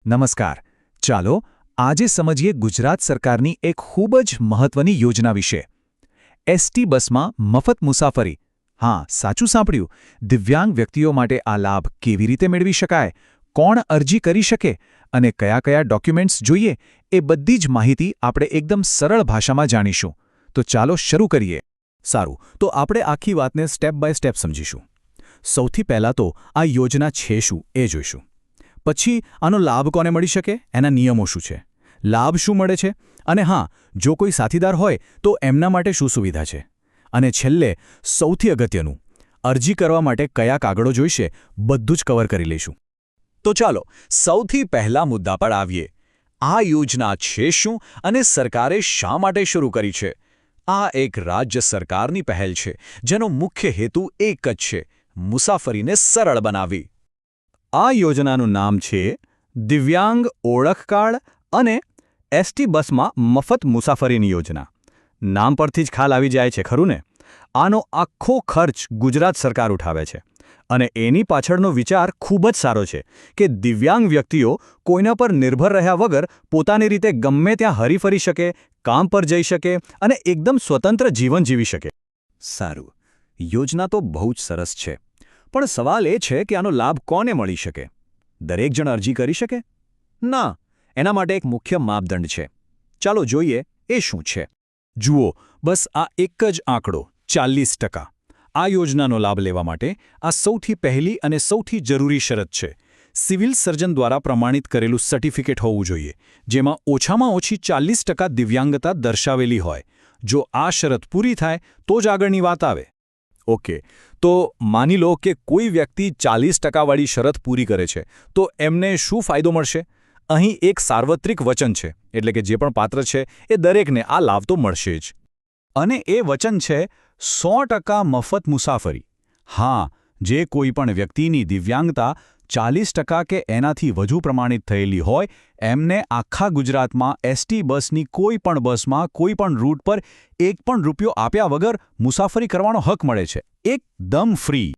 નમસ્કાર. ચાલો આજે સમજીએ ગુજરાત સરકારની એક ખૂબ જ મહત્વની યોજના વિશે. એસટી બસમાં મફત મુસાફરી. હા, સાચું સાંભળ્યું. દિવ્યાંગ વ્યક્તિઓ માટે આ લાભ કેવી રીતે મેળવી શકાય, કોણ અરજી કરી શકે અને કયા કયા ડોક્યુમેન્ટ્સ જોઈએ, એ બધી જ માહિતી આપણે એકદમ સરળ ભાષામાં જાણીશું. તો ચાલો શરૂ કરીએ. સારું, તો આપણે આખી વાતને સ્ટેપ બાય સ્ટેપ સમજીશું. સૌથી પહેલાં તો આ યોજના છે શું એ જોઈશું. પછી આનો લાભ કોને મળી શકે, એના નિયમો શું છે, લાભ શું મળે છે, અને હા, જો કોઈ સાથીદાર હોય તો એમના માટે શું સુવિધા છે. અને છેલ્લે સૌથી અગત્યનું, અરજી કરવા માટે કયા કાગળો જોઈશે, બધું જ કવર કરી લઈશું. તો ચાલો સૌથી પહેલા મુદ્દા પર આવીએ. આ યોજના છે શું અને સરકારે શા માટે શરૂ કરી છે? આ એક રાજ્ય સરકારની પહેલ છે જેનો મુખ્ય હેતુ એક જ છે: મુસાફરીને સરળ બનાવવી. આ યોજનાનું નામ છે દિવ્યાંગ ઓળખ કાર્ડ અને એસટી બસમાં મફત મુસાફરીની યોજના. નામ પરથી જ ખ્યાલ આવી જાય છે, ખરું ને? આનો આખો ખર્ચ ગુજરાત સરકાર ઉઠાવે છે. અને એની પાછળનો વિચાર ખૂબ જ સારો છે કે દિવ્યાંગ વ્યક્તિઓ કોઈના પર નિર્ભર રહ્યા વગર પોતાની રીતે ગમે ત્યાં હરીફરી શકે, કામ પર જઈ શકે અને એકદમ સ્વતંત્ર જીવન જીવી શકે. સારું, યોજના તો બહુ જ સરસ છે. પણ સવાલ એ છે કે આનો લાભ કોને મળી શકે? દરેક જણ અરજી કરી શકે? ના, એના માટે એક મુખ્ય માપદંડ છે. ચાલો જોઈએ એ શું છે. જુઓ, બસ આ એક જ આંકડો 40%. આ યોજનાનો લાભ લેવા માટે આ સૌથી પહેલી અને સૌથી જરૂરી શરત છે. સિવિલ સર્જન દ્વારા પ્રમાણિત કરેલું સર્ટિફિકેટ હોવું જોઈએ, જેમાં ઓછામાં ઓછી 40% દિવ્યાંગતા દર્શાવેલી હોય. જો આ શરત પૂરી થાય તો જ આગળની વાત આવે. ઓકે, તો માની લો કે કોઈ વ્યક્તિ 40%વાળી શરત પૂરી કરે છે, તો એમને શું ફાયદો મળશે? અહીં એક સાર્વત્રિક વચન છે, એટલે કે જે પણ પાત્ર છે એ દરેકને આ લાભ તો મળશે જ. અને એ વચન છે 100% મફત મુસાફરી. હા, જે કોઈ પણ વ્યક્તિની દિવ્યાંગતા 40% કે એનાથી વધુ પ્રમાણિત થયેલી હોય, એમને આખા ગુજરાતમાં એસટી બસની કોઈ પણ બસમાં કોઈ પણ રૂટ પર એક પણ રૂપિયો આપ્યા વગર મુસાફરી કરવાનો હક મળે છે, એકદમ ફ્રી.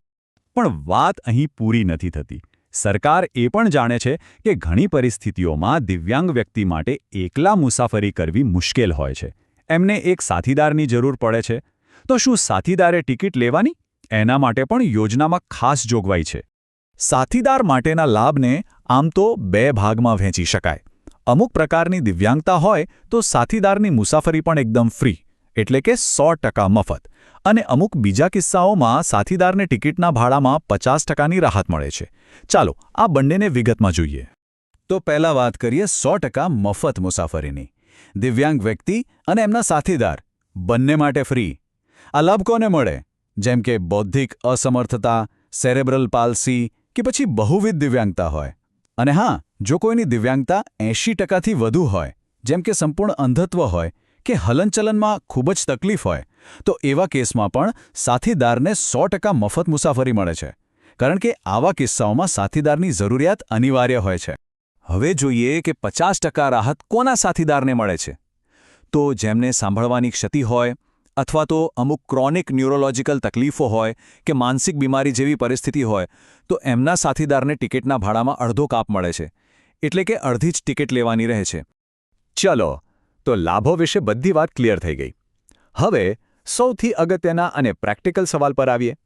પણ વાત અહીં પૂરી નથી થતી. સરકાર એ પણ જાણે છે કે ઘણી પરિસ્થિતિઓમાં દિવ્યાંગ વ્યક્તિ માટે એકલા મુસાફરી કરવી મુશ્કેલ હોય છે. એમને એક સાથીદારની જરૂર પડે છે. તો શું સાથીદારે ટિકિટ લેવાની? એના માટે પણ યોજનામાં ખાસ જોગવાઈ છે. સાથીદાર માટેના લાભને આમ તો 2 ભાગમાં વહેંચી શકાય. અમુક પ્રકારની દિવ્યાંગતા હોય તો સાથીદારની મુસાફરી પણ એકદમ ફ્રી, એટલે કે 100% મફત. અને અમુક બીજા કિસ્સાઓમાં સાથીદારને ટિકિટના ભાડામાં 50%ની રાહત મળે છે. ચાલો આ બંનેને વિગતમાં જોઈએ. તો પહેલા વાત કરીએ 100% મફત મુસાફરીની. દિવ્યાંગ વ્યક્તિ અને એમના સાથીદાર બંને માટે ફ્રી. આ લાભ કોને મળે? જેમ કે બૌદ્ધિક અસમર્થતા, સેરેબ્રલ પાલ્સી કે પછી બહુવિધ દિવ્યાંગતા હોય. અને હા, જો કોઈની દિવ્યાંગતા 80%થી વધુ હોય, જેમ કે સંપૂર્ણ અંધત્વ હોય કે હલનચલનમાં ખૂબ જ તકલીફ હોય, તો એવા કેસમાં પણ સાથીદારને 100% મફત મુસાફરી મળે છે. કારણ કે આવા કિસ્સાઓમાં સાથીદારની જરૂરિયાત અનિવાર્ય હોય છે. હવે જોઈએ કે 50% રાહત કોના સાથીદારને મળે છે. તો જેમને સાંભળવાની ક્ષતિ હોય, અથવા તો અમુક ક્રોનિક ન્યુરોલોજિકલ તકલીફો હોય કે માનસિક બીમારી જેવી પરિસ્થિતિ હોય, તો એમના સાથીદારને ટિકિટના ભાડામાં અડધો કાપ મળે છે. એટલે કે અડધી જ ટિકિટ લેવાની રહે છે. ચલો, તો લાભો વિશે બધી વાત ક્લિયર થઈ ગઈ. હવે સૌથી અગત્યના અને પ્રેક્ટિકલ સવાલ પર આવીએ.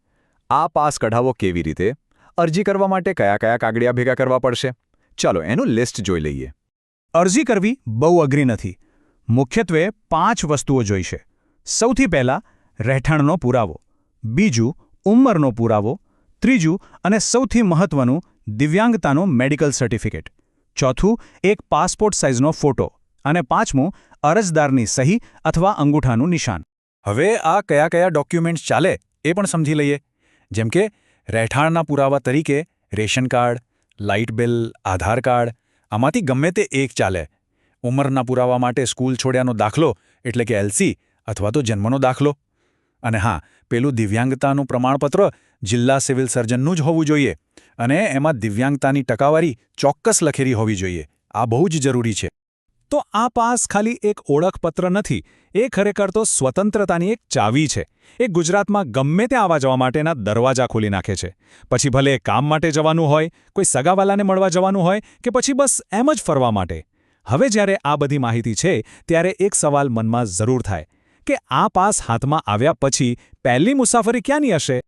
આ પાસ કઢાવવો કેવી રીતે? અરજી કરવા માટે કયા કયા કાગળિયા ભેગા કરવા પડશે? ચાલો એનું લિસ્ટ જોઈ લઈએ. અરજી કરવી બહુ અઘરી નથી. મુખ્યત્વે 5 વસ્તુઓ જોઈશે. સૌથી પહેલાં રહેઠાણનો પુરાવો, બીજું ઉંમરનો પુરાવો, ત્રીજું અને સૌથી મહત્વનું દિવ્યાંગતાનો મેડિકલ સર્ટિફિકેટ, ચોથું એક પાસપોર્ટ સાઇઝનો ફોટો અને પાંચમું અરજદારની સહી અથવા અંગૂઠાનું નિશાન. હવે આ કયા કયા ડોક્યુમેન્ટ્સ ચાલે એ પણ સમજી લઈએ. જેમ કે રહેઠાણના પુરાવા તરીકે રેશન કાર્ડ, લાઇટ બિલ, આધાર કાર્ડ, આમાંથી ગમે તે એક ચાલે. ઉંમરના પુરાવા માટે સ્કૂલ છોડ્યાનો દાખલો એટલે કે એલસી અથવા તો જન્મનો દાખલો. અને હા, પેલું દિવ્યાંગતાનું પ્રમાણપત્ર જિલ્લા સિવિલ સર્જનનું જ હોવું જોઈએ અને એમાં દિવ્યાંગતાની ટકાવારી ચોક્કસ લખેલી હોવી જોઈએ. આ બહુ જ જરૂરી છે. તો આ પાસ ખાલી એક ઓળખપત્ર નથી, એ ખરેખર તો સ્વતંત્રતાની એક ચાવી છે. એ ગુજરાતમાં ગમે ત્યાં આવવા જવા માટેના દરવાજા ખોલી નાખે છે. પછી ભલે કામ માટે જવાનું હોય, કોઈ સગાવાલાને મળવા જવાનું હોય કે પછી બસ એમ જ ફરવા માટે. હવે જ્યારે આ બધી માહિતી છે ત્યારે એક સવાલ મનમાં જરૂર થાય કે આ પાસ હાથમાં આવ્યા પછી પહેલી મુસાફરી ક્યાંની હશે?